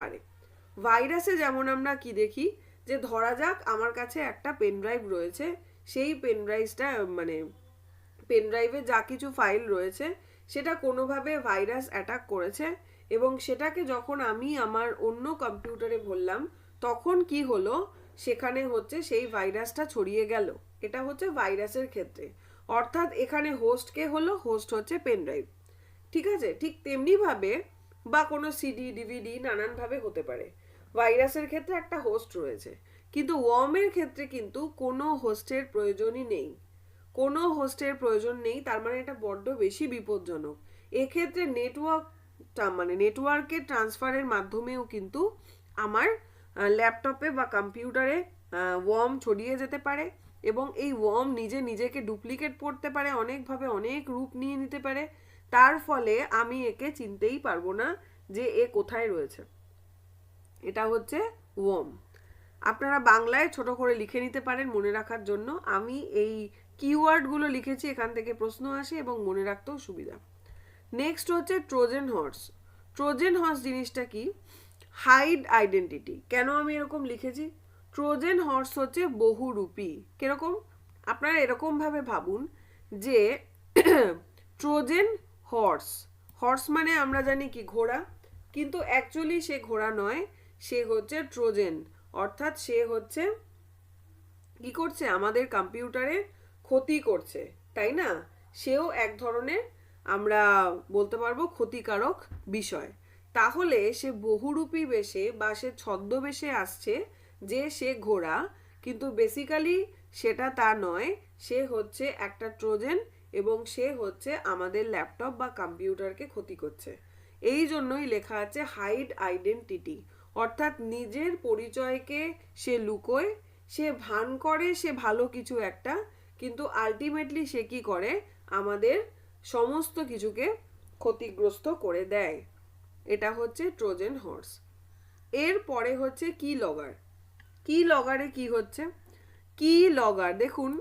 পারে। ভাইরাসে যেমন আমরা কি দেখি, যে ধরা যাক আমার কাছে একটা পেন ড্রাইভ রয়েছে, সেই পেন ড্রাইভটা মানে পেন ড্রাইভে যা কিছু ফাইল রয়েছে সেটা কোনোভাবে ভাইরাস অ্যাটাক করেছে, এবং সেটাকে যখন আমি আমার অন্য কম্পিউটারে ভরলাম তখন কি হলো, সেখানে হচ্ছে সেই ভাইরাসটা ছড়িয়ে গেল। এটা হচ্ছে ভাইরাসের ক্ষেত্রে। অর্থাৎ এখানে হোস্ট কে হলো, হোস্ট হচ্ছে পেন ড্রাইভ। ঠিক আছে, ঠিক তেমনিভাবে বা কোনো সিডি ডিভিডি নানানভাবে হতে পারে। ভাইরাসের ক্ষেত্রে একটা হোস্ট রয়েছে, কিন্তু ওয়ার্মের ক্ষেত্রে কিন্তু কোনো হোস্টের প্রয়োজনই নেই। কোনো হোস্টের প্রয়োজন নেই, তার মানে এটা বড্ড বেশি বিপজ্জনক। এক্ষেত্রে নেটওয়ার্কটা মানে নেটওয়ার্কের ট্রান্সফারের মাধ্যমেও কিন্তু আমার ল্যাপটপে বা কম্পিউটারে ওয়ার্ম ছড়িয়ে যেতে পারে, এবং এই ওয়ার্ম নিজে নিজেকে ডুপ্লিকেট করতে পারে, অনেকভাবে অনেক রূপ নিয়ে নিতে পারে। তার ফলে আমি একে চিনতেই পারবো না যে এ কোথায় রয়েছে। এটা হচ্ছে ওয়ার্ম। আপনারা বাংলায় ছোট করে লিখে নিতে পারেন মনে রাখার জন্য। আমি এই কিওয়ার্ডগুলো লিখেছি, এখান থেকে প্রশ্ন আসে এবং মনে রাখতেও সুবিধা। নেক্সট হচ্ছে ট্রোজেন হর্স। ট্রোজেন হর্স জিনিসটা কি? Hide identity. কেন আমি এরকম লিখেছি? ট্রোজেন হর্স হচ্ছে বহুরূপী। কিরকম? আপনারা এরকমভাবে ভাবুন যে ট্রোজেন হর্স, হর্স মানে আমরা জানি কি ঘোড়া, কিন্তু অ্যাকচুয়ালি সে ঘোড়া নয়, সে হচ্ছে ট্রোজেন। অর্থাৎ সে হচ্ছে কি করছে, আমাদের কম্পিউটারে ক্ষতি করছে, তাই না? সেও এক ধরনের আমরা বলতে পারবো ক্ষতিকারক বিষয়। তাহলে সে বহুরূপী বেশে বা সে ছদ্মবেশে আসছে যে সে ঘোড়া, কিন্তু বেসিক্যালি সেটা তা নয়। সে হচ্ছে একটা ট্রোজেন, এবং সে হচ্ছে আমাদের ল্যাপটপ বা কম্পিউটারকে ক্ষতি করছে। এই জন্যই লেখা আছে হাইড আইডেন্টিটি। অর্থাৎ নিজের পরিচয়কে সে লুকোয়, সে ভান করে সে ভালো কিছু একটা, কিন্তু আলটিমেটলি সে কি করে, আমাদের সমস্ত কিছুকে ক্ষতিগ্রস্ত করে দেয়। এটা হচ্ছে ট্রোজেন হর্স। এর পরে হচ্ছে কি লগার। কি লগারে কি হচ্ছে? কি লগার দেখুন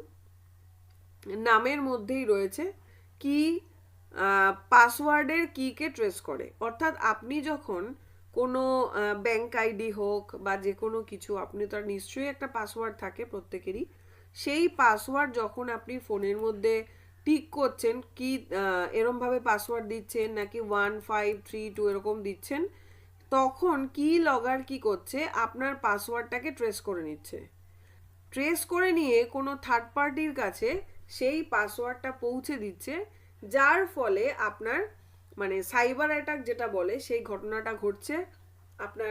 নামের মধ্যেই রয়েছে কি, পাসওয়ার্ডের কিকে ট্রেস করে। অর্থাৎ আপনি যখন কোনো ব্যাংক আইডি হোক বা যে কোনো কিছু, আপনি তার নিশ্চয়ই একটা পাসওয়ার্ড থাকে প্রত্যেকেরই। সেই পাসওয়ার্ড যখন আপনি ফোনের মধ্যে টিক করছেন, কি এরমভাবে পাসওয়ার্ড দিচ্ছেন নাকি 1532 এরকম দিচ্ছেন, তখন কি লগার কি করছে, আপনার পাসওয়ার্ডটাকে ট্রেস করে নিচ্ছে। ট্রেস করে নিয়ে কোনো থার্ড পার্টির কাছে সেই পাসওয়ার্ডটা পৌঁছে দিচ্ছে, যার ফলে আপনার মানে সাইবার অ্যাটাক যেটা বলে সেই ঘটনাটা ঘটছে। আপনার